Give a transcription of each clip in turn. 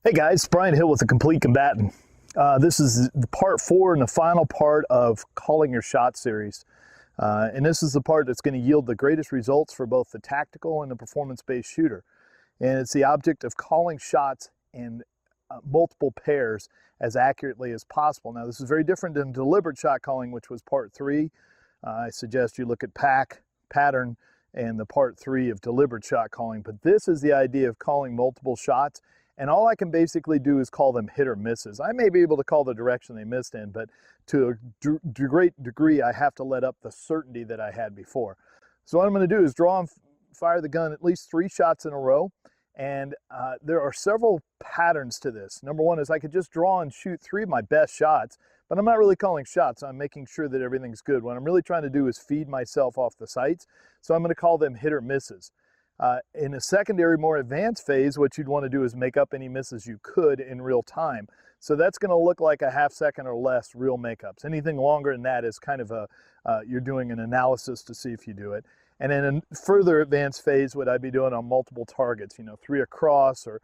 Hey guys, Brian Hill with The Complete Combatant. This is the part 4 and the final part of Calling Your Shot series. And this is the part that's going to yield the greatest results for both the tactical and the performance-based shooter. And it's the object of calling shots in multiple pairs as accurately as possible. Now this is very different than deliberate shot calling, which was part 3. I suggest you look at pattern and the part 3 of deliberate shot calling. But this is the idea of calling multiple shots. And all I can basically do is call them hit or misses. I may be able to call the direction they missed in, but to a great degree, I have to let up the certainty that I had before. So what I'm going to do is draw and fire the gun at least 3 shots in a row. And there are several patterns to this. Number one is I could just draw and shoot 3 of my best shots, but I'm not really calling shots. I'm making sure that everything's good. What I'm really trying to do is feed myself off the sights. So I'm going to call them hit or misses. In a secondary, more advanced phase, what you'd want to do is make up any misses you could in real time. So that's going to look like a half second or less real makeups. Anything longer than that is kind of you're doing an analysis to see if you do it. And in a further advanced phase, what I'd be doing on multiple targets, 3 across or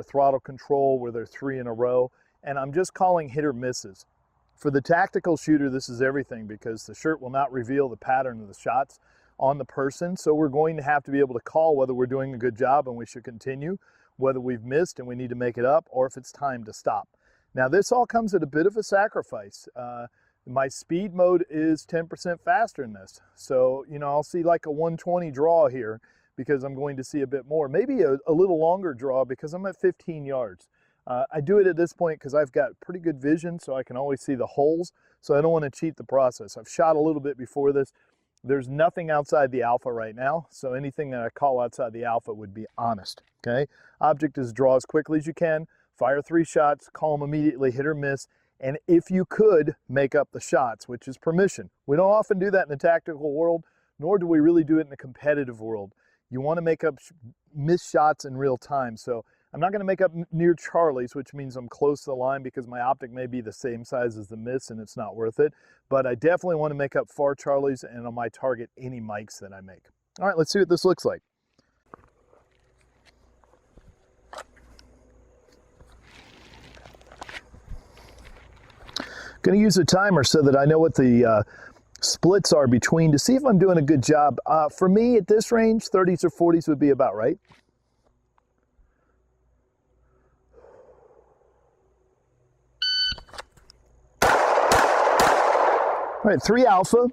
throttle control where they're 3 in a row. And I'm just calling hit or misses. For the tactical shooter, this is everything because the shirt will not reveal the pattern of the shots on the person. So we're going to have to be able to call whether we're doing a good job and we should continue, whether we've missed and we need to make it up, or if it's time to stop. Now this all comes at a bit of a sacrifice. My speed mode is 10% faster in this. So, I'll see like a 120 draw here because I'm going to see a bit more. Maybe a little longer draw because I'm at 15 yards. I do it at this point because I've got pretty good vision so I can always see the holes. So I don't want to cheat the process. I've shot a little bit before this. There's nothing outside the alpha right now, so anything that I call outside the alpha would be honest, okay? Object is draw as quickly as you can, fire 3 shots, call them immediately, hit or miss, and if you could, make up the shots, which is permission. We don't often do that in the tactical world, nor do we really do it in the competitive world. You want to make up missed shots in real time, so I'm not going to make up near Charlie's, which means I'm close to the line because my optic may be the same size as the miss and it's not worth it. But I definitely want to make up far Charlie's and on my target any mics that I make. All right, let's see what this looks like. Going to use a timer so that I know what the splits are between to see if I'm doing a good job. For me at this range, 30s or 40s would be about right. All right, 3 alpha.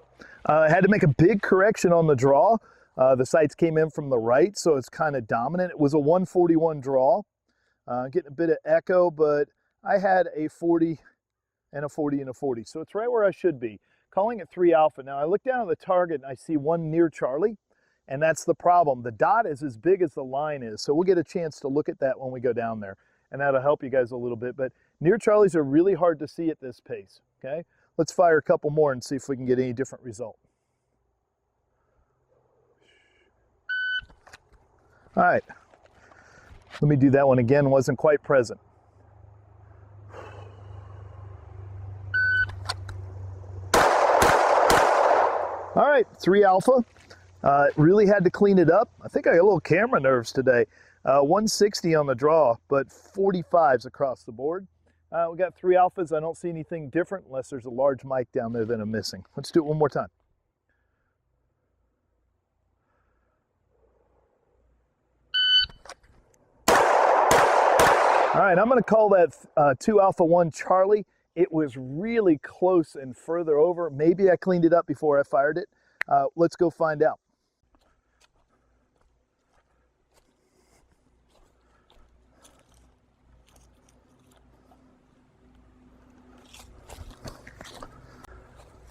I had to make a big correction on the draw. The sights came in from the right, so it's kind of dominant. It was a 141 draw. Getting a bit of echo, but I had a 40 and a 40 and a 40. So it's right where I should be. Calling it 3 alpha. Now I look down at the target and I see 1 near Charlie, and that's the problem. The dot is as big as the line is, so we'll get a chance to look at that when we go down there, and that'll help you guys a little bit. But near Charlies are really hard to see at this pace, okay? Let's fire a couple more and see if we can get any different result. All right, let me do that one again. Wasn't quite present. All right, 3 alpha. Really had to clean it up. I think I got a little camera nerves today. 160 on the draw, but 45s across the board. We got 3 alphas. I don't see anything different unless there's a large mic down there that I'm missing. Let's do it one more time. All right, I'm going to call that 2 alpha 1 Charlie. It was really close and further over. Maybe I cleaned it up before I fired it. Let's go find out.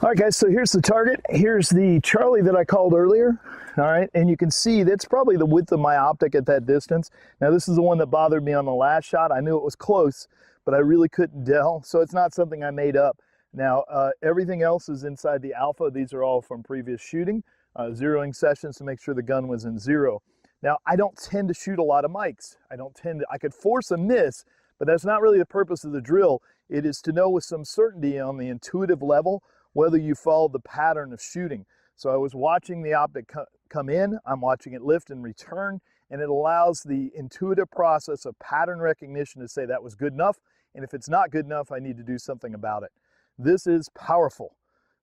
All right, guys, so here's the target. Here's the Charlie that I called earlier. All right, and you can see that's probably the width of my optic at that distance. Now, this is the one that bothered me on the last shot. I knew it was close, but I really couldn't tell, so it's not something I made up. Now, everything else is inside the alpha. These are all from previous shooting, zeroing sessions to make sure the gun was in 0. Now, I don't tend to shoot a lot of mics. I could force a miss, but that's not really the purpose of the drill. It is to know with some certainty on the intuitive level whether you follow the pattern of shooting. So I was watching the optic come in, I'm watching it lift and return, and it allows the intuitive process of pattern recognition to say that was good enough, and if it's not good enough, I need to do something about it. This is powerful.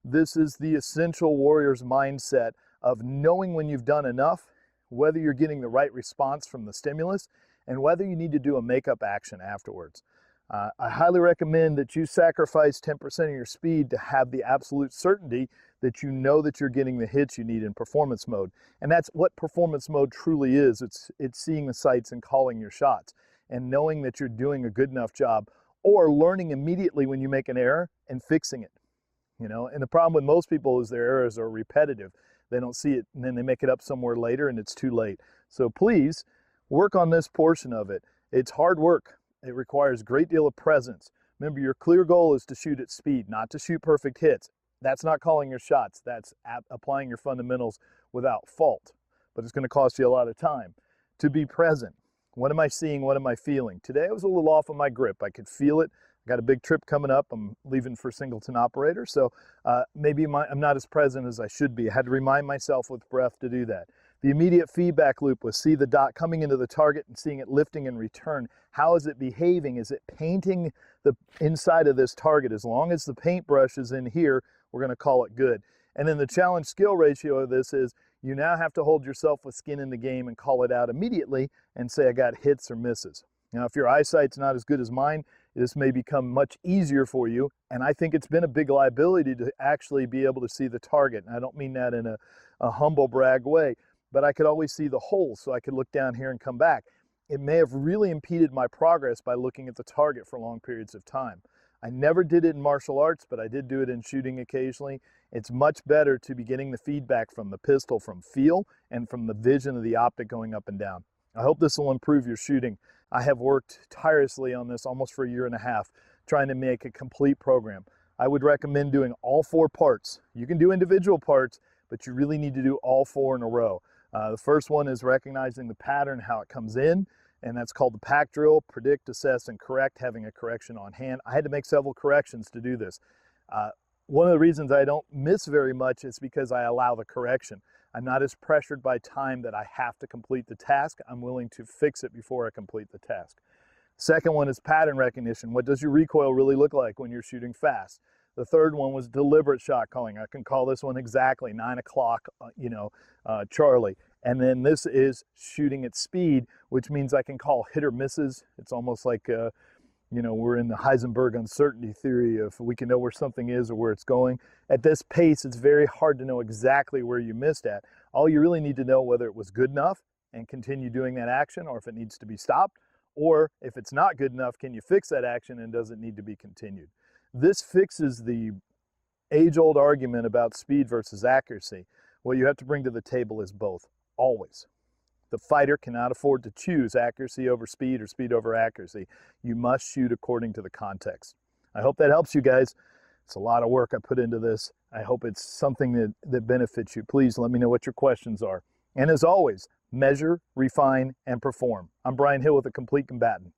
This is the essential warrior's mindset of knowing when you've done enough, whether you're getting the right response from the stimulus, and whether you need to do a makeup action afterwards. I highly recommend that you sacrifice 10% of your speed to have the absolute certainty that you know that you're getting the hits you need in performance mode. And that's what performance mode truly is. It's seeing the sights and calling your shots and knowing that you're doing a good enough job, or learning immediately when you make an error and fixing it. You know, and the problem with most people is their errors are repetitive. They don't see it, and then they make it up somewhere later and it's too late. So please work on this portion of it. It's hard work. It requires a great deal of presence. Remember, your clear goal is to shoot at speed, not to shoot perfect hits. That's not calling your shots. That's applying your fundamentals without fault. But it's going to cost you a lot of time. To be present. What am I seeing? What am I feeling? Today I was a little off on my grip. I could feel it. I got a big trip coming up. I'm leaving for Singleton Operator, so maybe I'm not as present as I should be. I had to remind myself with breath to do that. The immediate feedback loop was see the dot coming into the target and seeing it lifting in return. How is it behaving? Is it painting the inside of this target? As long as the paintbrush is in here, we're going to call it good. And then the challenge skill ratio of this is you now have to hold yourself with skin in the game and call it out immediately and say I got hits or misses. Now, if your eyesight's not as good as mine, this may become much easier for you, and I think it's been a big liability to actually be able to see the target. And I don't mean that in a humble brag way, but I could always see the hole, so I could look down here and come back. It may have really impeded my progress by looking at the target for long periods of time. I never did it in martial arts, but I did do it in shooting occasionally. It's much better to be getting the feedback from the pistol, from feel, and from the vision of the optic going up and down. I hope this will improve your shooting. I have worked tirelessly on this almost for a year and a half, trying to make a complete program. I would recommend doing all 4 parts. You can do individual parts, but you really need to do all 4 in a row. The first one is recognizing the pattern, how it comes in, and that's called the pack drill: predict, assess, and correct, having a correction on hand. I had to make several corrections to do this. One of the reasons I don't miss very much is because I allow the correction. I'm not as pressured by time that I have to complete the task. I'm willing to fix it before I complete the task. Second one is pattern recognition. What does your recoil really look like when you're shooting fast? The third one was deliberate shot calling. I can call this one exactly 9 o'clock, Charlie. And then this is shooting at speed, which means I can call hit or misses. It's almost like, we're in the Heisenberg uncertainty theory of we can know where something is or where it's going. At this pace, it's very hard to know exactly where you missed at. All you really need to know whether it was good enough and continue doing that action, or if it needs to be stopped, or if it's not good enough, can you fix that action and does it need to be continued? This fixes the age-old argument about speed versus accuracy. What you have to bring to the table is both, always. The fighter cannot afford to choose accuracy over speed or speed over accuracy. You must shoot according to the context. I hope that helps you guys. It's a lot of work I put into this. I hope it's something that benefits you. Please let me know what your questions are. And as always, measure, refine, and perform. I'm Brian Hill with The Complete Combatant.